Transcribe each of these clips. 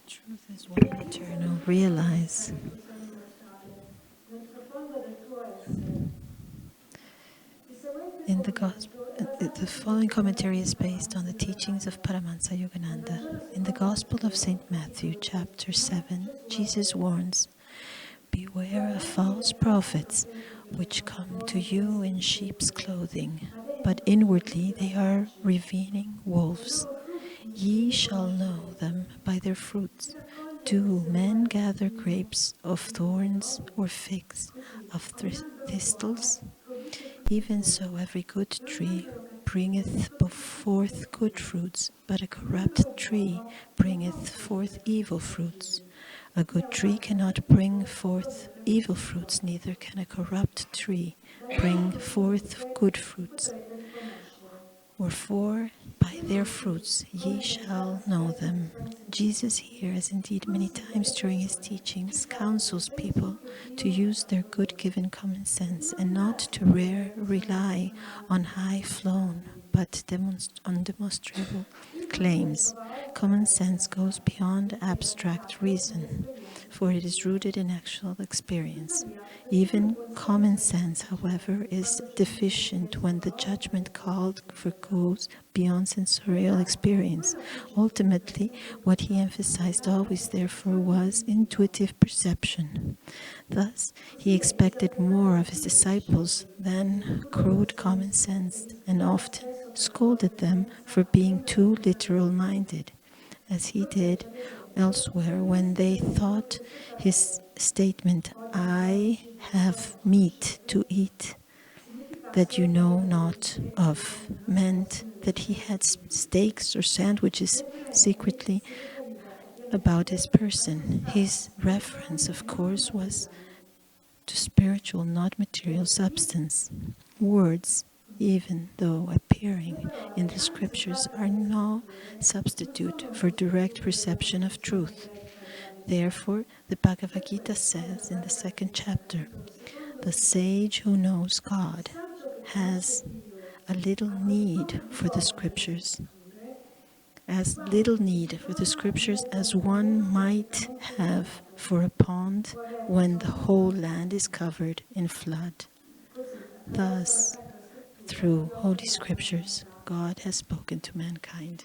Truth is one and eternal. Realize. In the Gospel, the following commentary is based on the teachings of Paramahansa Yogananda. In the Gospel of St. Matthew, chapter 7, Jesus warns, "Beware of false prophets, which come to you in sheep's clothing, but inwardly they are ravening wolves. Ye shall know them by their fruits. Do men gather grapes of thorns or figs of thistles? Even so, every good tree bringeth forth good fruits, but a corrupt tree bringeth forth evil fruits. A good tree cannot bring forth evil fruits, neither can a corrupt tree bring forth good fruits. Wherefore, by their fruits ye shall know them." Jesus here, as indeed many times during his teachings, counsels people to use their good-given common sense and not to rely on high-flown but undemonstrable claims. Common sense goes beyond abstract reason, for it is rooted in actual experience. Even common sense, however, is deficient when the judgment called for goes beyond sensorial experience. Ultimately, what he emphasized always, therefore, was intuitive perception. Thus, he expected more of his disciples than crude common sense, and often scolded them for being too literal-minded, as he did elsewhere when they thought his statement, "I have meat to eat that you know not of," meant that he had steaks or sandwiches secretly about his person. His reference, of course, was to spiritual, not material substance. Words, even though appearing in the scriptures, are no substitute for direct perception of truth. Therefore, the Bhagavad Gita says in the 2nd chapter, "The sage who knows God has a little need for the scriptures, as little need for the scriptures as one might have for a pond when the whole land is covered in flood." Thus, through holy scriptures, God has spoken to mankind.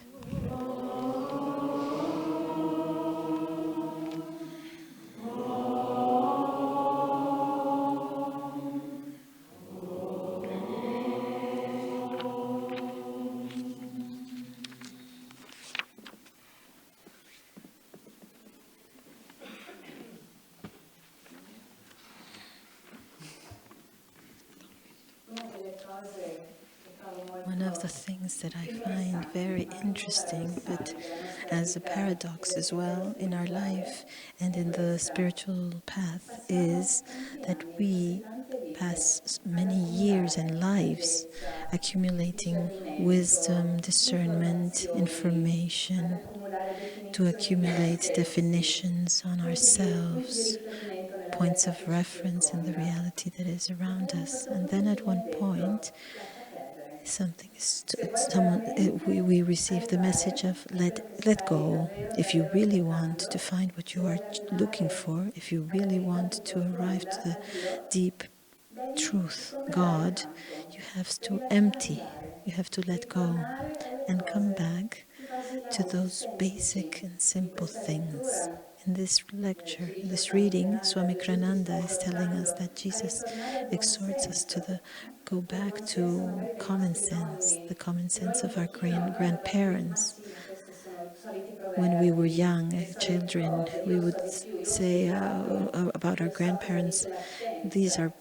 One of the things that I find very interesting, but as a paradox as well in our life and in the spiritual path, is that we pass many years and lives accumulating wisdom, discernment, information, to accumulate definitions on ourselves, points of reference in the reality that is around us. And then at one point, we receive the message of let go. If you really want to find what you are looking for, if you really want to arrive to the deep truth, God, you have to empty, you have to let go and come back to those basic and simple things. In this lecture, in this reading, Swami Krananda is telling us that Jesus exhorts us to go back to common sense, the common sense of our grandparents. When we were young, children, we would say about our grandparents, these are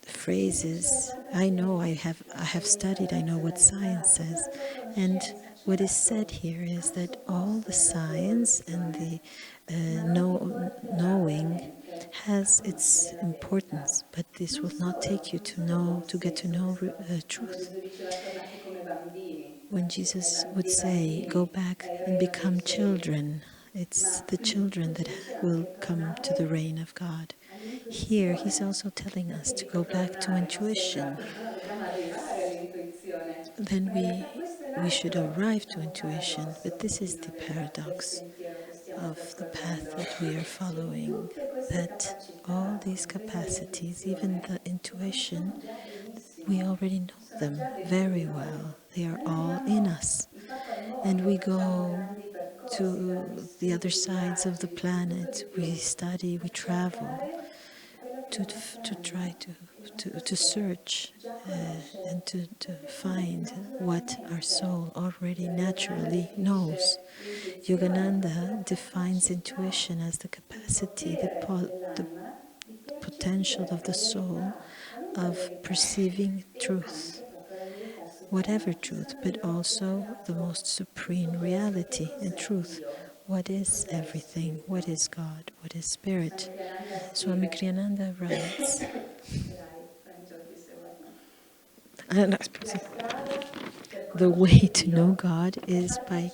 phrases. I know, I have studied, I know what science says. And what is said here is that all the science and the knowing has its importance, but this will not take you to get to know truth. When Jesus would say, "Go back and become children," it's the children that will come to the reign of God. Here, he's also telling us to go back to intuition. Then we should arrive to intuition, but this is the paradox. of the path that we are following, that all these capacities, even the intuition, we already know them very well. They are all in us. And we go to the other sides of the planet, we study, we travel to try to search and to find what our soul already naturally knows. Yogananda defines intuition as the capacity, the potential of the soul of perceiving truth, whatever truth, but also the most supreme reality and truth. What is everything? What is God? What is spirit? Swami Kriyananda writes, the way to know God is by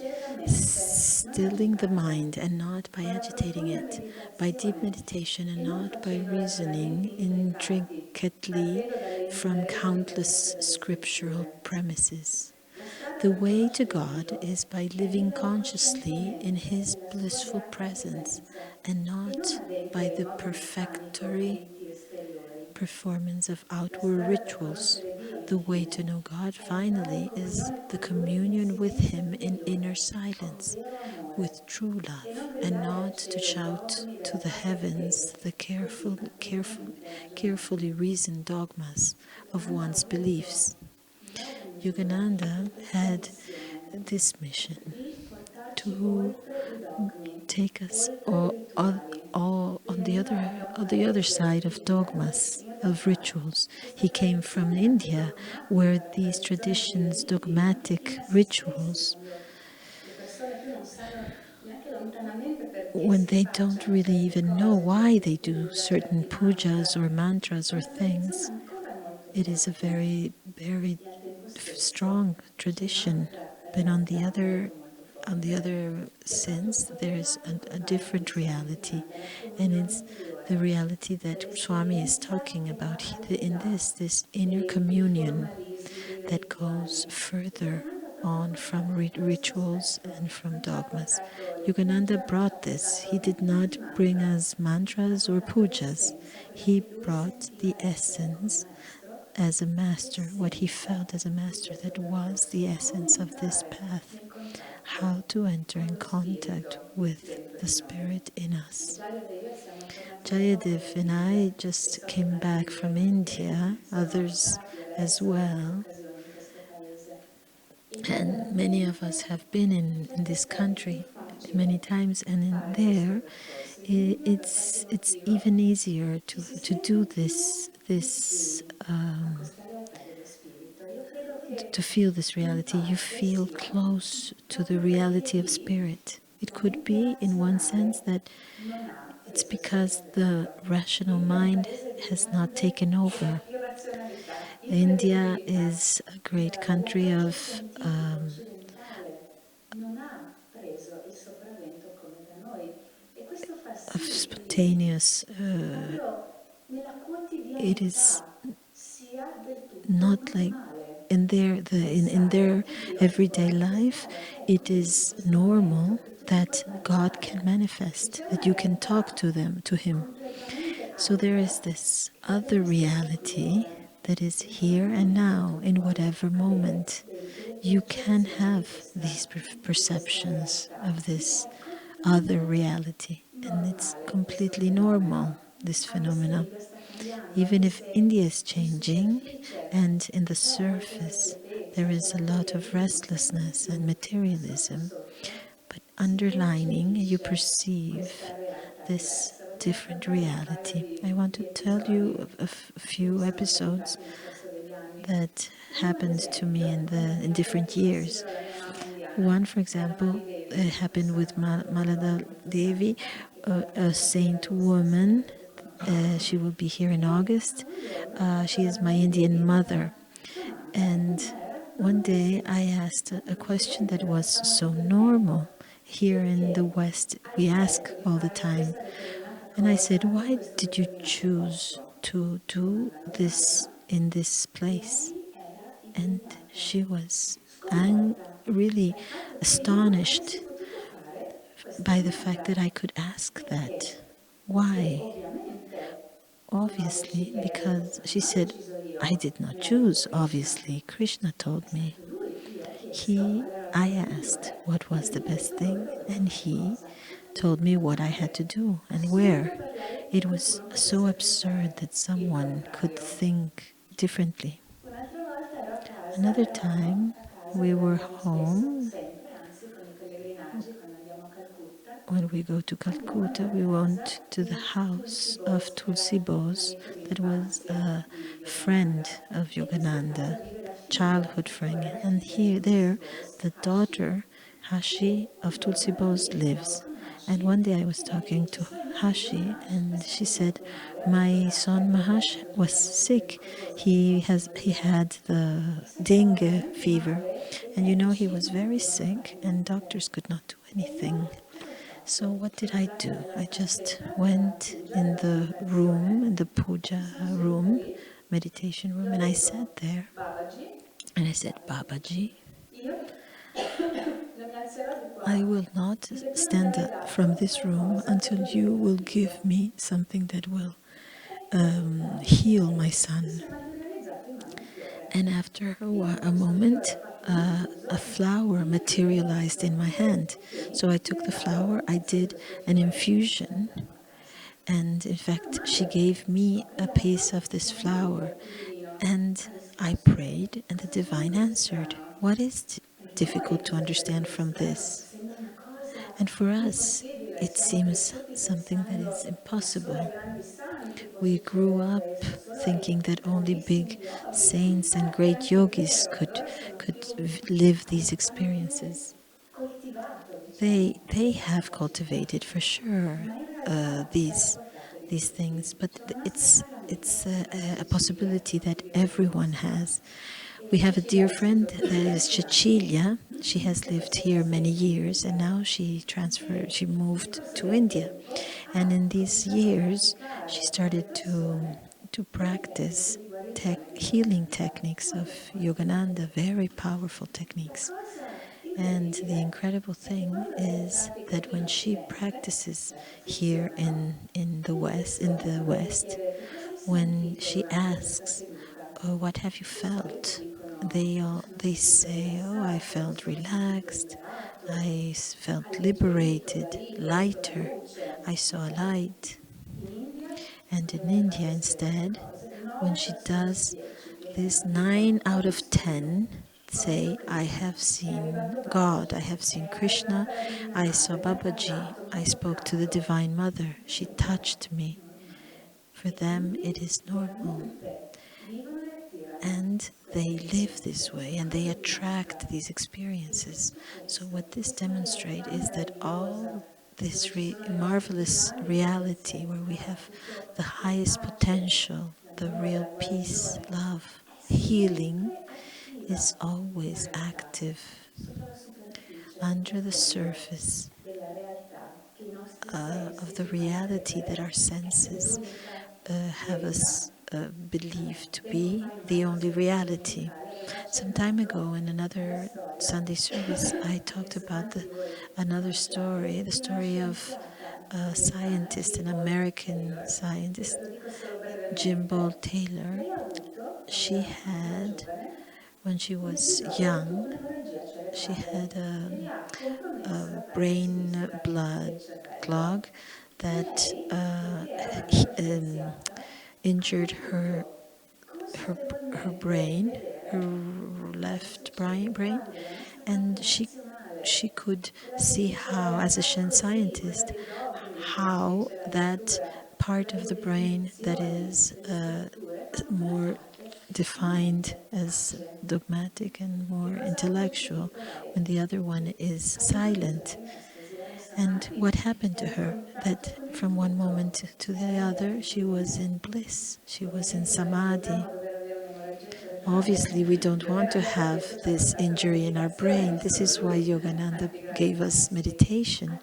stilling the mind and not by agitating it, by deep meditation and not by reasoning intricately from countless scriptural premises. The way to God is by living consciously in His blissful presence and not by the perfectory performance of outward rituals. The way to know God, finally, is the communion with Him in inner silence, with true love, and not to shout to the heavens the carefully reasoned dogmas of one's beliefs. Yogananda had this mission to take us all on the other side of dogmas, of rituals. He came from India, where these traditions, dogmatic rituals, when they don't really even know why they do certain pujas or mantras or things, it is a very, very strong tradition. But on the other sense, there's a different reality, and it's the reality that Swami is talking about in this inner communion that goes further on from rituals and from dogmas. Yogananda brought this. He did not bring us mantras or pujas. He brought the essence as a master, what he felt as a master, that was the essence of this path, how to enter in contact with the spirit in us. Jayadev and I just came back from India, others as well, and many of us have been in this country many times, and in there it's even easier to do this to feel this reality. You feel close to the reality of spirit. It could be, in one sense, that it's because the rational mind has not taken over. India is a great country of spontaneous. It is not like in their everyday life. It is normal that God can manifest, that you can talk to Him. So there is this other reality that is here and now, in whatever moment. You can have these perceptions of this other reality, and it's completely normal, this phenomena. Even if India is changing, and in the surface there is a lot of restlessness and materialism, but underlining you perceive this different reality. I want to tell you of a few episodes that happened to me in different years. One, for example, happened with Malada Devi, a saint woman. She will be here in August. She is my Indian mother. And one day I asked a question that was so normal. Here in the West, we ask all the time. And I said, why did you choose to do this in this place? And she was really astonished by the fact that I could ask that. Why? Obviously, because she said, I did not choose, obviously. Krishna told me. I asked what was the best thing, and he told me what I had to do and where. It was so absurd that someone could think differently. Another time, we were home. When we go to Calcutta, we went to the house of Tulsi Bose, that was a friend of Yogananda, childhood friend. And there, the daughter, Hashi, of Tulsi Bose lives. And one day I was talking to Hashi, and she said, my son Mahash was sick. He had the dengue fever. And he was very sick, and doctors could not do anything. So what did I do? I just went in the room, in the puja room, meditation room, and I sat there and I said, Babaji, I will not stand up from this room until you will give me something that will heal my son. And after a moment, a flower materialized in my hand. So I took the flower, I did an infusion, and in fact, she gave me a piece of this flower, and I prayed, and the divine answered. What is difficult to understand from this? And for us, it seems something that is impossible. We grew up thinking that only big saints and great yogis could live these experiences. They have cultivated for sure these things, but it's a possibility that everyone has. We have a dear friend that is Cecilia. She has lived here many years, and now she moved to India. And in these years, she started to practice healing techniques of Yogananda, very powerful techniques. And the incredible thing is that when she practices here in the West, when she asks, "Oh, what have you felt?" They say, "Oh, I felt relaxed. I felt liberated, lighter. I saw a light." And in India, instead, when she does this, 9 out of 10 say, I have seen God, I have seen Krishna, I saw Babaji, I spoke to the Divine Mother, she touched me. For them, it is normal. And they live this way, and they attract these experiences. So what this demonstrates is that all this marvelous reality where we have the highest potential, the real peace, love, healing, is always active under the surface of the reality that our senses have us believe to be the only reality. Some time ago in another Sunday service, I talked about another story, the story of a scientist, an American scientist, Jim Ball Taylor. She had, when she was young, she had a brain blood clog that injured her brain, her left brain, and she could see how, as a scientist, how that part of the brain that is more defined as dogmatic and more intellectual, when the other one is silent. And what happened to her? That from one moment to the other, she was in bliss, she was in samadhi. Obviously, we don't want to have this injury in our brain. This is why Yogananda gave us meditation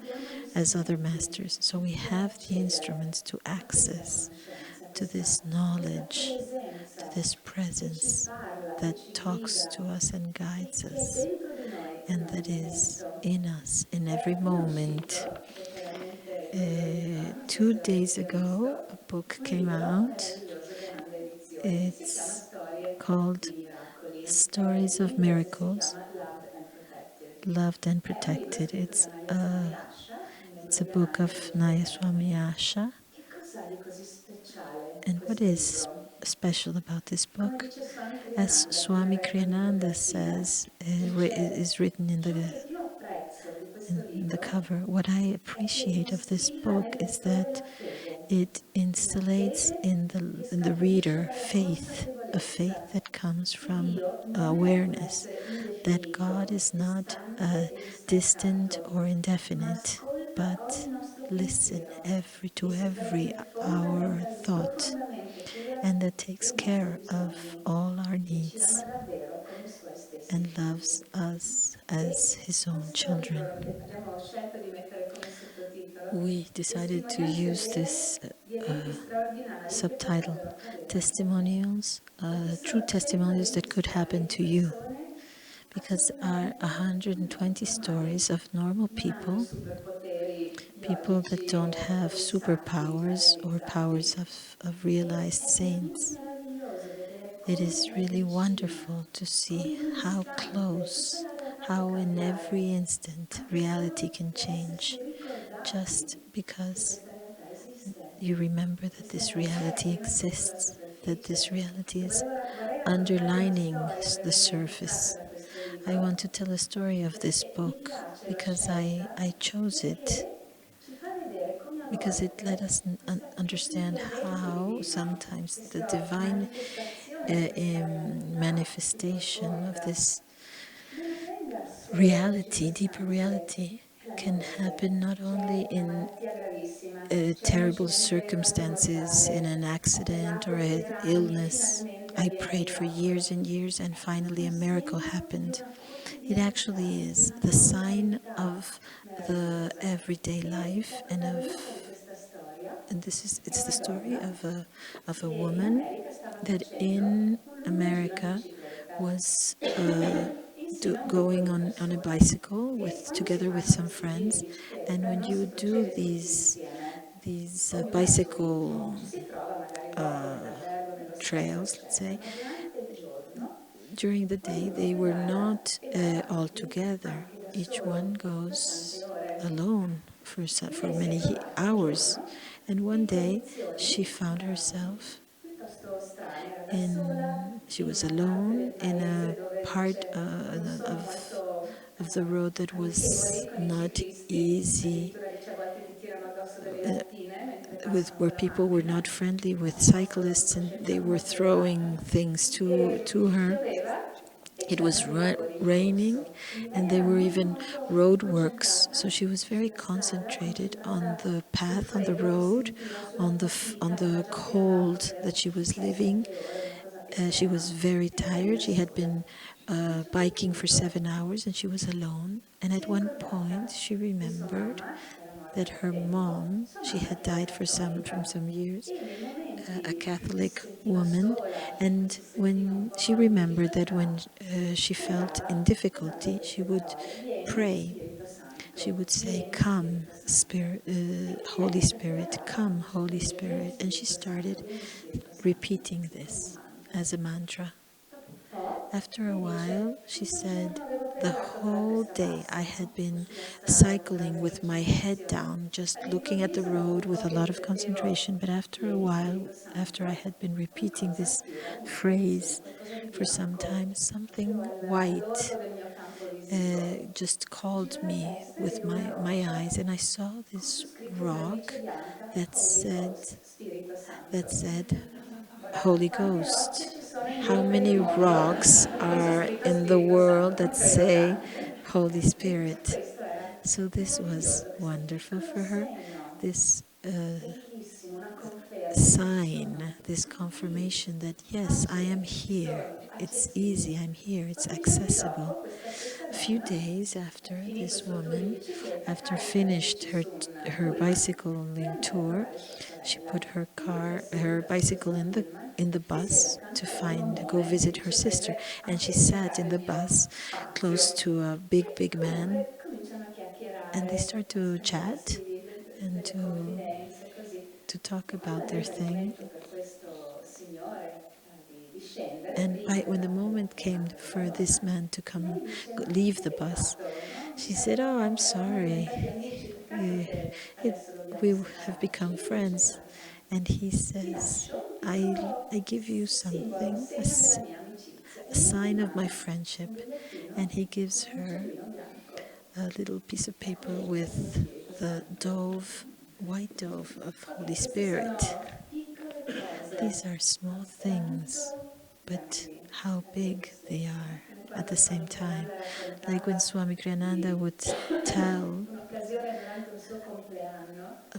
as other masters. So we have the instruments to access to this knowledge, to this presence that talks to us and guides us. and that is in us in every moment. 2 days ago, a book came out. It's called Stories of Miracles, Loved and Protected. It's a book of Nayaswami Asha. And what is special about this book? As Swami Kriyananda says, is written in the cover, what I appreciate of this book is that it instillates in the reader faith, a faith that comes from awareness that God is not distant or indefinite, but listen to every our thought, and that takes care of all our needs and loves us as his own children. We decided to use this subtitle, Testimonials, True Testimonials That Could Happen to You, because there are 120 stories of normal people, people that don't have superpowers or powers of realized saints. It is really wonderful to see how close, how in every instant reality can change, just because you remember that this reality exists, that this reality is underlining the surface. I want to tell a story of this book because I chose it because it let us understand how sometimes the divine manifestation of this reality, deeper reality, can happen not only in terrible circumstances, in an accident or an illness. I prayed for years and years, and finally a miracle happened. It actually is the sign of the everyday life and it's the story of a woman that in America was going on a bicycle together with some friends, and when you do these bicycle trails, let's say, during the day they were not all together. Each one goes alone for many hours, and one day she found herself she was alone in a part of the road that was not easy, where people were not friendly with cyclists, and they were throwing things to her. It was raining, and there were even roadworks, so she was very concentrated on the path, on the road, on the cold that she was living. She was very tired. She had been biking for 7 hours, and she was alone. And at one point, she remembered that her mom, she had died from some years, a Catholic woman, and when she remembered that when she felt in difficulty, she would pray. She would say, "Come, Spirit, Holy Spirit, come, Holy Spirit," and she started repeating this as a mantra. After a while, she said, the whole day I had been cycling with my head down, just looking at the road with a lot of concentration. But after a while, after I had been repeating this phrase for some time, something white just called me with my eyes, and I saw this rock that said Holy Ghost. How many rocks are in the world that say Holy Spirit? So this was wonderful for her. This sign, this confirmation that yes, I am here. It's easy, I'm here, it's accessible. A few days after this woman, after finished her bicycling tour, she put her bicycle in the bus to go visit her sister, and she sat in the bus close to a big man, and they start to chat and to talk about their thing. And when the moment came for this man to leave the bus, she said, "Oh, I'm sorry. Uh, it, we have become friends." And he says, I give you something, a sign of my friendship." And he gives her a little piece of paper with the white dove of Holy Spirit. These are small things, but how big they are at the same time. Like when Swami Kriyananda would tell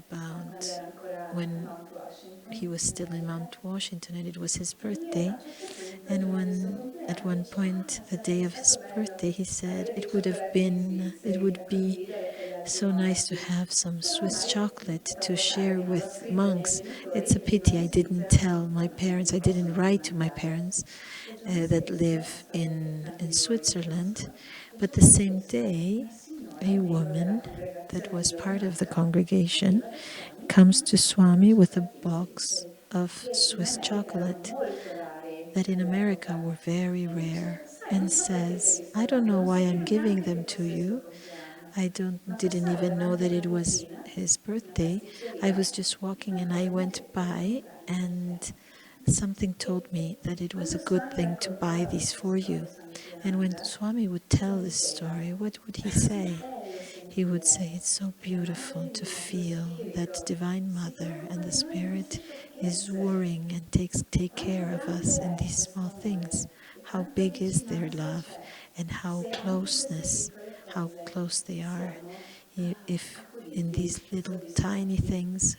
about when he was still in Mount Washington and it was his birthday, and at one point, the day of his birthday, he said it would be so nice to have some Swiss chocolate to share with monks. It's a pity I didn't tell my parents, I didn't write to my parents that live in Switzerland. But the same day, a woman that was part of the congregation comes to Swami with a box of Swiss chocolate that in America were very rare, and says, "I don't know why I'm giving them to you. I didn't even know that it was his birthday. I was just walking and I went by and something told me that it was a good thing to buy these for you." And when Swami would tell this story, what would he say? He would say, "It's so beautiful to feel that Divine Mother and the Spirit is worrying and take care of us in these small things. How big is their love and how close they are. If in these little tiny things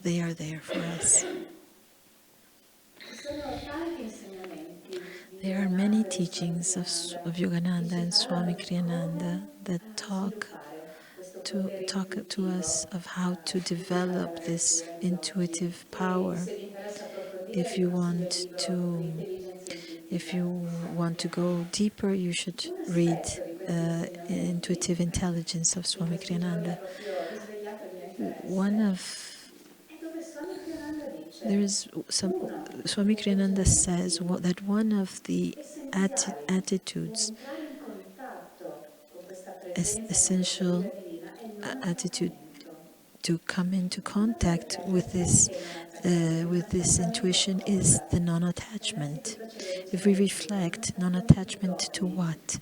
they are there for us." There are many teachings of Yogananda and Swami Kriyananda that talk to us of how to develop this intuitive power. If you want to go deeper, you should read Intuitive Intelligence of Swami Kriyananda. Swami Kriyananda says that one of the attitudes, essential attitude to come into contact with this intuition is the non-attachment. If we reflect, non-attachment to what?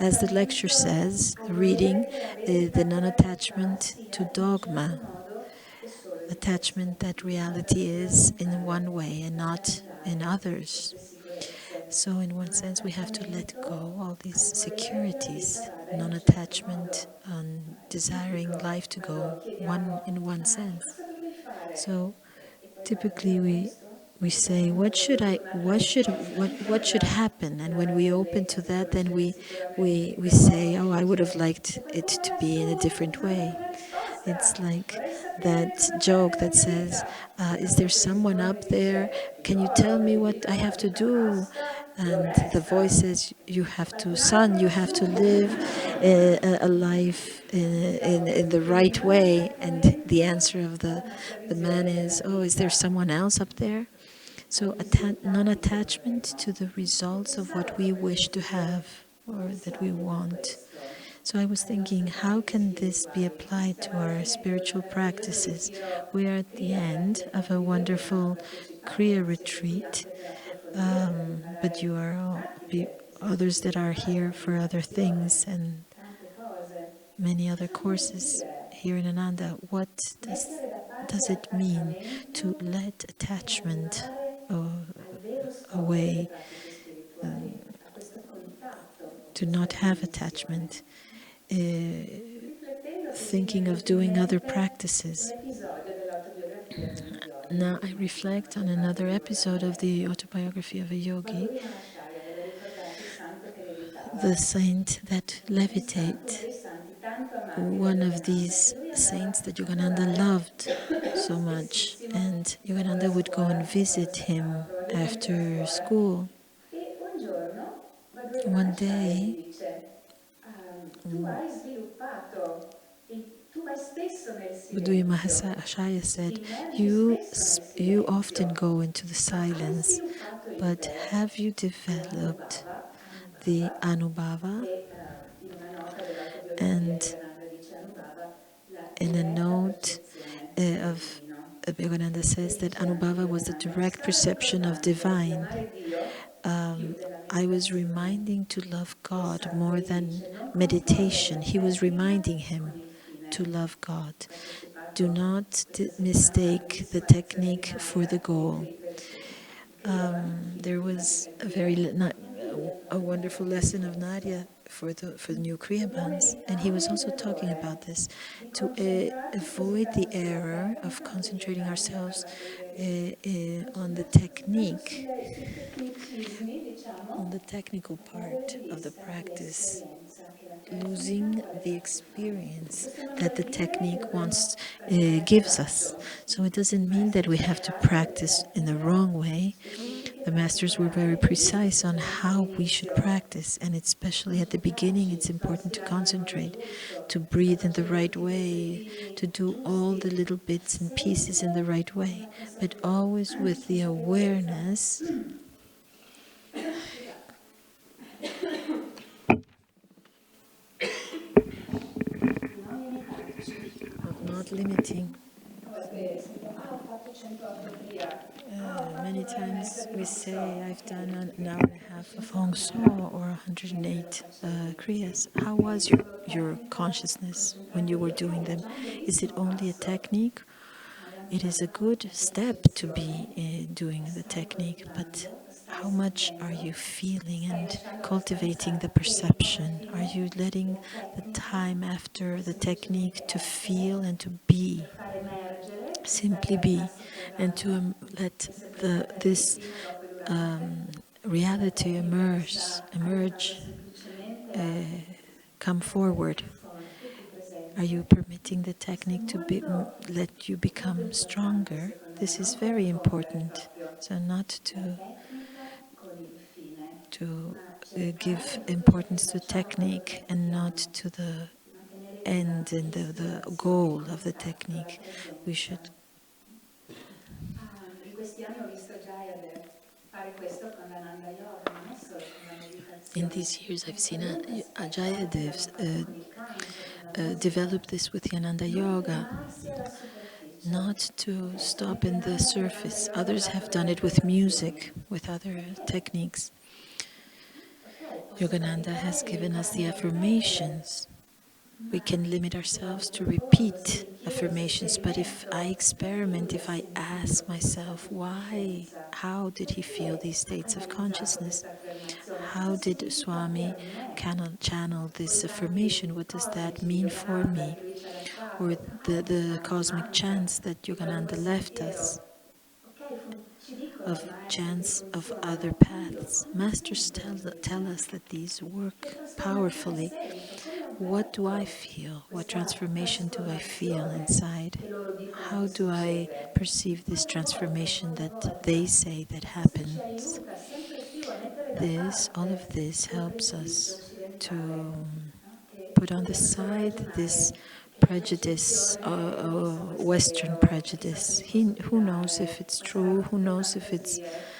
As the lecture says, the reading, the non-attachment to dogma, attachment that reality is in one way and not in others. So in one sense, we have to let go all these securities, non-attachment, on desiring life to go in one sense. So typically we say, what should happen? And when we open to that, then we say, oh, I would have liked it to be in a different way. It's like that joke that says, is there someone up there? Can you tell me what I have to do? And the voice says, you have to live a life in the right way. And the answer of the man is, oh, is there someone else up there? So non-attachment to the results of what we wish to have or that we want. So I was thinking, how can this be applied to our spiritual practices? We are at the end of a wonderful Kriya retreat, but you are others that are here for other things and many other courses here in Ananda. What does it mean to let attachment away, to not have attachment? Thinking of doing other practices. Now I reflect on another episode of the autobiography of a yogi, the saint that levitate. One of these saints that Yogananda loved so much, and Yogananda would go and visit him after school. E un giorno Badue One Maharshaya gli day, dice: tu hai sviluppato, tu vai spesso nel Buddha silenzio, Mahashaya said, ti immergi you, spesso nel you often silenzio, go into the ma hai silence, sviluppato in but te have you developed the Anubhava, Anubhava? e in una nota dell'autobiografia And Yogananda dice Anubhava, la in a diretta note percezione del of divino. Yogananda says E that dice anche Anubhava was the Yogananda, è direct stato perception of importante di divine. amare Dio più della I was meditazione. reminding to love E God salta more e than dice: non confondere meditation. la He was tecnica reminding con him il to fine. love God. Do not Questa settimana mistake the bellissima lezione di technique for the Nadia goal. There was a a wonderful lesson of Nadia for the new Kriya bands, and he was also talking about this to avoid the error of concentrating ourselves on the technique, sui tecnicismi, on diciamo, the technical ma perdere part di of the vista practice, l'esperienza, che la tecnica losing quale the faccio fare. experience Questo non that vuol the dire che technique dovremo wants praticare gives us. malaccio. So it doesn't I mean that maestri we ci hanno have to dato delle practice in the tecniche wrong way. specifiche, The masters were very particolari, e quindi precise on soprattutto how we should all'inizio practice, and especially at the beginning, it's concentrarci, important farsi to dare il modo concentrate, giusto, to stai breathe in the facendo right tutti i way, to pezzettini do all the giusti, little bits and pieces in the sempre right con way, la but always with the consapevolezza. awareness Scusate. Non limitarci. of not limiting. A volte sento, ho fatto 108 kriya, ho fatto Many un'ora e mezza times di we Hong say, So. I've done Ok, an hour and a half of Hong 108 So ore or mentre lo 108 facevi. Kriyas. How Ok, was solo your tecnica, consciousness when concentrato you were lì. Ok, doing è them? già un Is it bellissimo only a passo. technique? Ma abbiamo It già is a fatto good questa step to be attenzione. doing Lo the stai technique, but coltivando, lo stai how much are sentendo, you feeling stai and lasciando cultivating abbastanza the tempo alla perception? Are fine you letting della the tecnica time o after the technique semplicemente to essere feel and to per be, far emergere questa simply realtà be, and to sotterranea let che sentirete this prima, dopo e durante? um, La reality tecnica vi sta aiutando emerge, semplicemente a come rendere forward? più forte, più Are you presente. permitting the Questo è technique to molto, let you molto become importante stronger? secondo me, This is non very confondere important. proprio So not la tecnica con il fine, to ma cercare give in tutto ciò che importance to facciamo, quello che technique and not pratichiamo, to the di mantenere viva end and the l'ispirazione, il goal of the contatto, la technique. We presenza. should. In questi anni ho visto Jayadev fare questo con l'Ananda Yoga, non è solo con la In meditazione, these years, con I've seen qualunque aspetto, altri Jayadev l'hanno fatto con il canto, con la musica. develop this with Yananda Non Yoga, fermarsi alla superficie. not to Ok, con stop il in the canale di Ananda surface. Yoga ho Others dato have delle done it with affermazioni. music, with other Ok, techniques. ok, posso Yogananda praticare has e given us limitarmi the a ripetere, affirmations. We ma can limit se ourselves mi to propongo, se repeat mi chiedo, se affirmations, but if I sperimento, perché ho experiment, if I sentito ask questo stato myself, di why, coscienza? how did he feel Perché these ha states of canalizzato consciousness? questa affermazione? How Cosa did significa Swami per me? channel Con i this canti affirmation? What does that cosmici di mean for Yogananda me? che lui ci ha Or lasciato, anche the tramite i cosmic mantra chants that di qualunque Yogananda left us, sentiero. Ok, ci dicono of i maestri che chants of other funzionano, ma io paths. come Masters sento tell invece? us that these Che work trasformazione powerfully. sento? Come What do I avverto feel? What questa transformation do I feel trasformazione inside? che loro dicono How che do I succede? perceive this transformation Qualche that they volta say that questo ci happens? aiuta sempre più a mettere da All of parte this quel helps pregiudizio us to occidentale, no? Che put on the vogliamo side this ragionare che la prejudice, percezione non sa se è Western vero, chissà prejudice. chi posso Who knows if fidare, it's ma saranno true? Who tutte knows fantasie.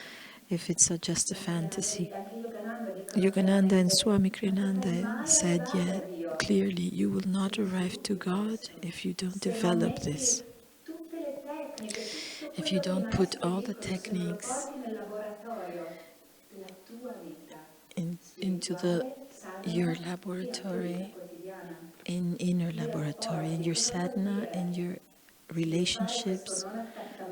if it's just a fantasy? Anche Yogananda dicono Yogananda and chiaramente: Swami non potrai Kriyananda mai said, arrivare yeah, a Dio clearly, you will se not non arrive to sviluppi God questo, if you don't se non develop this. metti tutte le tecniche, tutto If you quello che i don't put maestri all the dicono, se non lo techniques porti nel laboratorio della tua vita into spirituale, your sadhana e la tua vita laboratory, quotidiana, in inner io laboratory, in porti, your cosa vuol sadhana, in dire? your Sviluppare questo relationships, non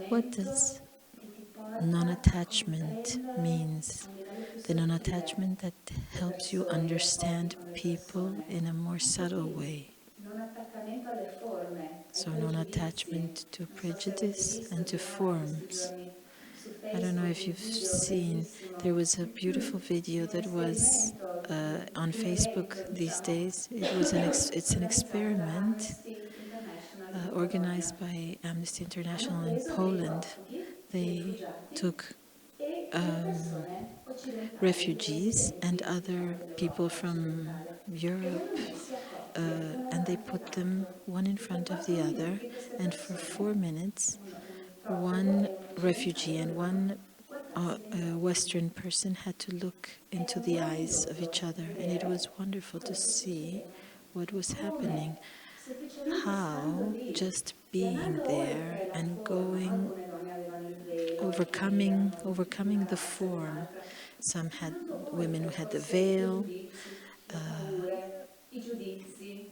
what attaccamento does che ti porta a non-attachment comprendere means? a un livello più The sottile non-attachment that le helps you persone, i rapporti understand con le people persone. in a more Anche subtle qui, way. non attaccamento alle forme, ai So pregiudizi. non-attachment to Non so se avete prejudice visto and to girare questi forms. giorni su I don't know Facebook if un you've video seen, there bellissimo was a beautiful video di un that was esperimento, on di un Facebook evento, these diciamo, days. It's an organizzato da experiment Amnesty International organized by Amnesty International in preso dei Poland. profughi, dei They rifugiati took e delle persone occidentali refugees and residenti other people dell'Europa from occidentale e li Europe, hanno messi a coppie, uno and they davanti put them all'altro. one in E per front of 4 the other, minuti queste and for persone, 4 minutes, un profugo one e un occidentale, refugee and one dovevano guardarsi negli occhi. Western person had to look Era into the eyes of each meraviglioso other, and it vedere was wonderful to quello che see succedeva, what was come happening, semplicemente stando how lì just e being andando there oltre la and forma, no? going, Alcune donne avevano il velo, alcuni overcoming erano di overcoming una the razza o di form. un'altra, Some had andando women who oltre had the forse i veil, pregiudizi, le paure, i giudizi,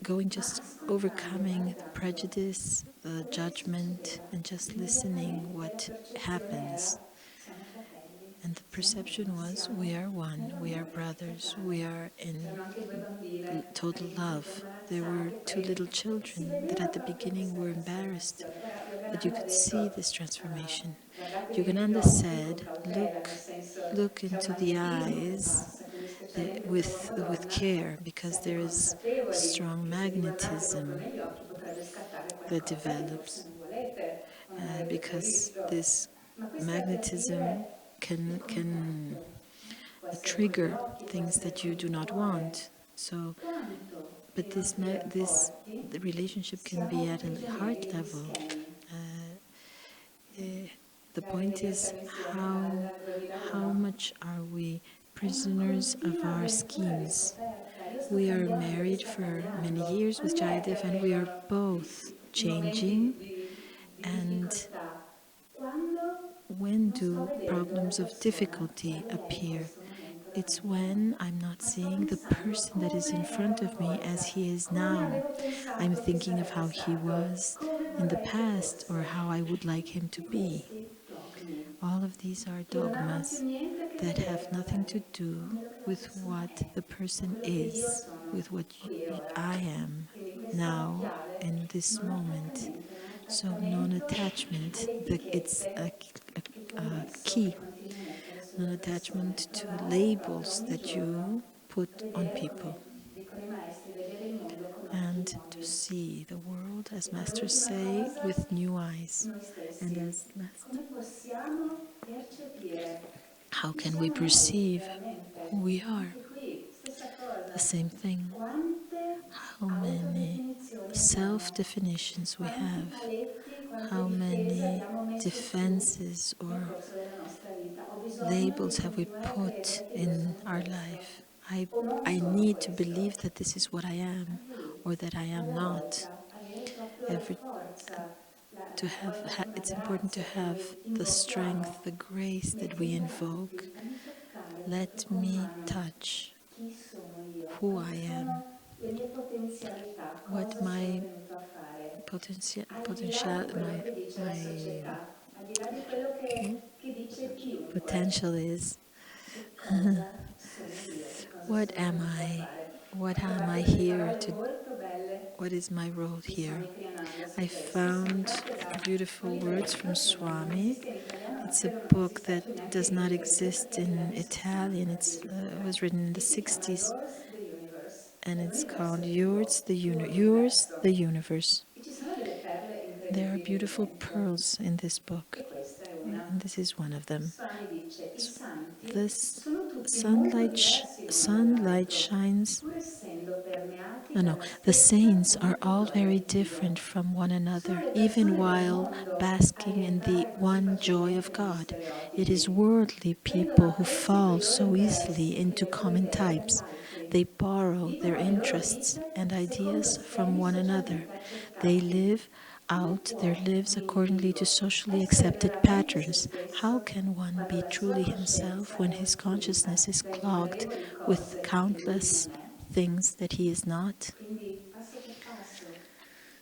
going ma just ascoltando, overcoming the guardando prejudice, the quello che judgment, succedeva. and just listening Immediatamente la what percezione happens. era siamo fratelli, And the siamo perception uno, was we siamo are one, we are nell'amore brothers, we totale. are in C'erano anche due bambine total all'inizio un po' love. There were imbarazzate, 2 little poi si children that vedeva at the proprio beginning questa were embarrassed, trasformazione. Ora but you Yogananda ha could see detto this transformation. guardatevi negli Yogananda occhi con said, cautela, nel senso look c'è un into the magnetismo che eyes passa, quindi specialmente tra uomo e with donna, care, because siate there is consapevoli strong che se vi guardate proprio magnetism negli occhi potrebbe scattare that qualcosa che forse develops, non volete o non avete because previsto. this Ma questo è per magnetism dire il can contatto, no? Può essere con gli trigger occhi, può things essere that you con do il not cuore. want. So, Quanto but nei nostri the rapporti relationship can be siamo at a heart prigionieri degli level. schemi. Uh, the Cioè, quindi point noi is siamo insieme how dal how 2001. much are we È una prisoners of continua our avventura schemes? riscoperta. Io sto We are cambiando, lui married sta for many cambiando. years with Quando è che Jayadev, and we are avvengono both i momenti changing. di And difficoltà? Quando when non sto do vedendo la problems of persona che difficulty lui è in appear? questo momento It's davanti a me, when I'm not ma sto seeing the pensando person that is in come ero front una of me as volta, he is come now. avevo I'm pensato che thinking of sarebbe how he stato, was come in the vorrei che past or fosse. how I would like him to E be. questi dogmi, All of these are che non hanno più dogmas niente a che that have vedere nothing to magari con do quello che la with persona what è, the con person quello che io is, sono with what qui e ora. I am Quindi questa now chiave, in this non moment. attaccamento, non So, attaccamento non-attachment, alle it's etichette che tu hai a messo, key. che continui a mettere sulle persone. Non-attachment to Provare proprio labels ogni that giorno you a put on vedere people, come dicono i maestri, vedere il mondo con occhi and to nuovi. see the world, as E come masters ultima say, cosa, with new eyes. noi And stessi. as last, Come possiamo percepire how chi can we siamo noi perceive who veramente? we are? Anche qui, stessa The cosa. same thing. Quante How many autodefinizioni self abbiamo? definitions we Quanti have? paletti, quante How difese many abbiamo messo su defenses nel or corso della nostra vita? Ho bisogno di labels have we continuare a put credere che io in sono our questo. life? I, O non I sono need to questo. believe that this is what I am Anche lì, or that I am alla not. volta, avere proprio la Every forza, to a volte anche una it's important to grazia che have noi the strength, invochiamo. the grace that we Mettimi invoke. davanti, fammi toccare proprio Let con me mano touch chi sono io, who quali I am, sono le mie potenzialità, what cosa sono my venuto a fare. Al di là potential, di quello che dice la my società, al di là di quello che dice chiunque, potential is. che cosa sono io, che cosa What sono am venuto a I? fare. What Ho am I trovato delle here parole to? molto belle What is my role di here? Swami Kriyananda su I questo. Sono found tratte da un beautiful words from libretto che non Swami. esiste in italiano, ma It's a credo non book esista that più neanche does in not inglese exist perché è degli in anni Italian. 60 It addirittura was written in the e si chiama 60s, Yours the Universe. and È it's l'universo called è tuo, tuo Yours, the l'universo. Universe. E ci sono delle perle There are incredibili lì beautiful dentro. pearls in this book, E questa è una. and this is one of them. Swami dice, i santi This sono tutti molto diversi l'uno sunlight dall'altro, shines. pur essendo permeati No, no. dalla The stessa saints are fonte all gioia very divina. different from one Sono another, le even persone del while mondo a basking in the rientrare così one joy of facilmente negli God. It is stereotipi. worldly Prendono people a who prestito fall i loro so easily interessi e into le loro common idee dagli types. altri. They borrow their Vivono le loro interests vite and secondo ideas from schemi one another. socialmente They accettati. live Come out their può lives un accordingly to individuo socially essere accepted veramente se patterns. How stesso can one quando be la sua truly himself coscienza when è his ostruita consciousness is da clogged innumerevoli with cose che lui countless non è? things that he is not? Quindi passo per passo,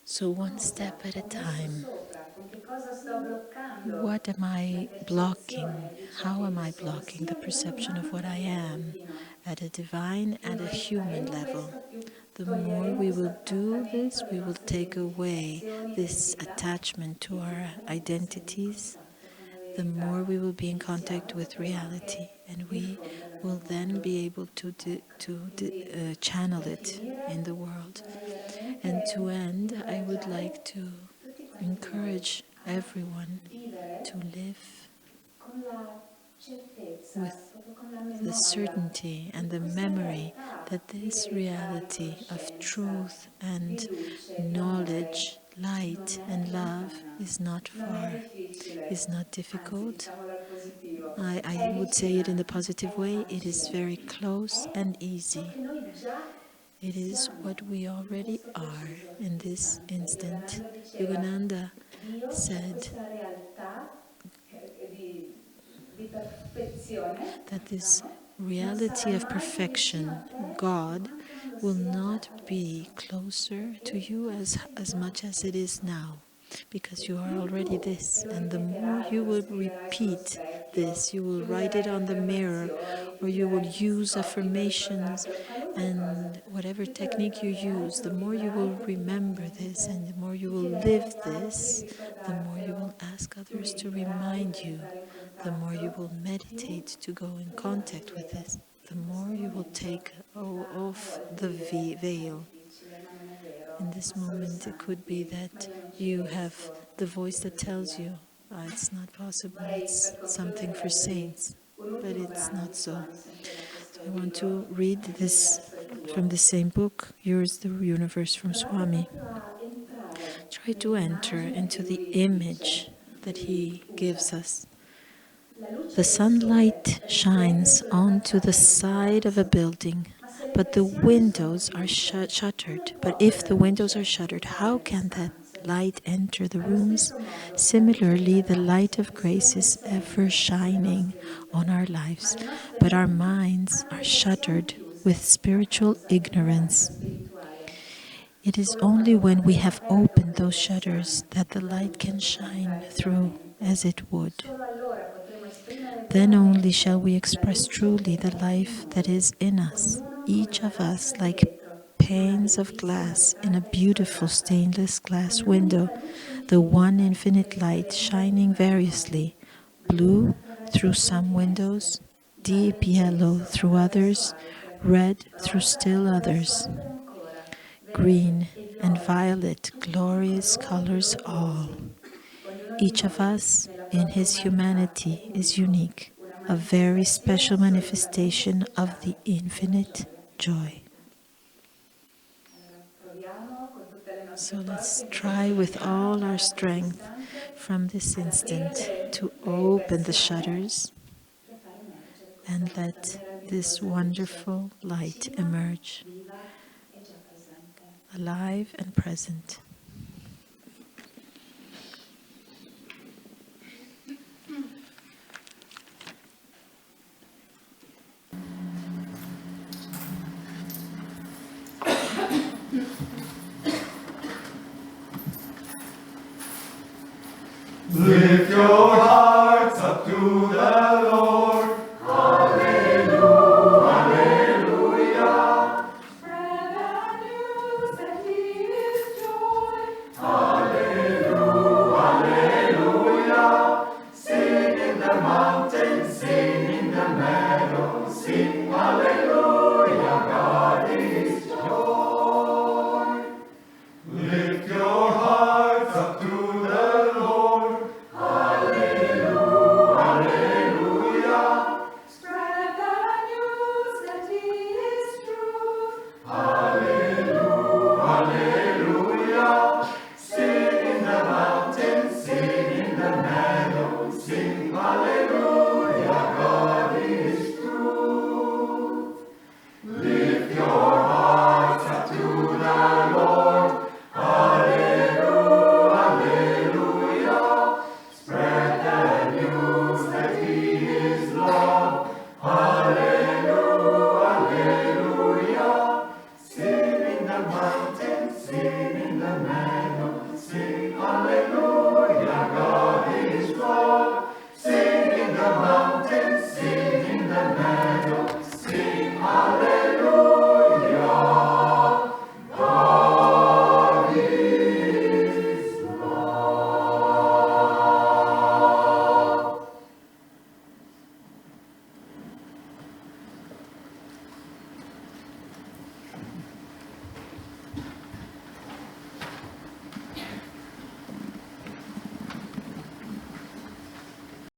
So, one cosa step at a ho messo time. sopra, con che cosa sto bloccando What am la I blocking? percezione di ciò che How am io I sono, blocking sia the a livello perception of umano what che a I livello am divino. at a divine Più and a noi human faremo level? questo, più The more toglieremo we questo will do attaccamento this, alle we will nostre take away identificazioni, this identità attachment to e our entreremo a essere in identities, contatto con la the more verità we will be in che contact siamo, with potremo anche reality, and we diffonderla will nel then mondo. be able to Ecco, quindi channel per it in finire the world. vorrei veramente And to anche end, I would incoraggiare like to tutti quanti noi encourage a everyone vivere to live con la certezza, with proprio con la the memoria certainty che and the questa memory realtà that di this verità, di reality of conoscenza, truth di and luce, di amore knowledge, non light è and love lontana, is not non è far, is difficile, not anzi difficult. diciamolo al positivo, I è would say it in vicina, the positive è way, it is facile, very close è and ciò easy. che noi già It is siamo what we in already questo are preciso in this istante. instant. Yogananda diceva, Yogananda Dio è said questa realtà di perfezione, that this diciamo, non reality sarà of mai più vicino a perfection, te di God, quanto non lo will sia già not be adesso, closer to perché you tu sei as già much as it is questo. now, because E you are più already tu this. te lo And the more ripeterai, you te lo will scriverai sullo repeat specchio, this, you will write it chiuderai le on the mirror, affermazioni, or ti you will tirerai i use fiscotti per affirmations, ricordartelo, qualunque cosa, and whatever più te lo technique you ricorderai, use, te the lo more you will vivrai remember this, quotidianamente, and the more you ti will chiederai live agli altri di this, the more you will ricordartelo, ask tu others to mediterai remind per you, entrare in the more you contatto, will più meditate to go in troverai il contact with vero. this, the In questo more you will momento take ti fa a off volte the dire è veil. difficile, ma non è vero, In ma this solo i moment, it could be santi, ma that io non ci you have riesco the e voice that così tells via. you, it's not possible, Vorrei it's per something concludere for leggervi saints, un but ultimo it's brano not di so. Swami, sempre da questo So I want to libro, read this L'universo è from the tuo. same book, Yours the Universe from Provate Swami. proprio a entrare Try to enter nell'immagine che into the lui image dice, that che he lui gives usa. us. La luce The del sole sunlight riflette shines sulla onto the facciata di un side of a palazzo, building, ma se le but the persiane sono windows are chiuse, shuttered. come But può if quella the windows are luce shuttered, entrare how nelle can that stanze? light enter the Allo rooms? stesso modo, la luce Similarly, della the light grazia of grace risplende is ever sempre sulle shining nostre on vite, our ma lives, le nostre but our menti minds hanno are le persiane shuttered with chiuse a spiritual causa dell'ignoranza ignorance. spirituale. It is Solo only quando when we avremo have aperto opened quelle those shutters persiane, that the la light luce can potrà shine entrare through as pienamente. it would. Solo allora potremo esprimere Then only shall veramente we la express luce truly che the è in life that noi, is in us, ognuno come each una of us, lastra di like vetro in una panes of bellissima glass in a vetrata beautiful insolata, stainless con glass window, un'unica luce the one infinita che infinite light splende shining intorno a noi, variously, blu blue through attraverso alcune some finestre, windows, giallo deep yellow intenso through attraverso others, altre, red through rosa still attraverso others, altre ancora, verde green e and viola, violet, tutti glorious colori colors all. gloriosi. Ognuno di Each of noi, us nella in propria his umanità, è humanity is unico, unique, una a very manifestazione special assolutamente manifestation of speciale the della infinite gioia joy. infinita. Allora, proviamo con tutte le nostre So forze let's in questo try with sognare all our da questo strength istante from this ad aprire instant to le open the persiane shutters e far emergere questa and nostra let this meravigliosa luce wonderful light vicina, emerge, viva e già presente. alive and present. Lift your hearts up to the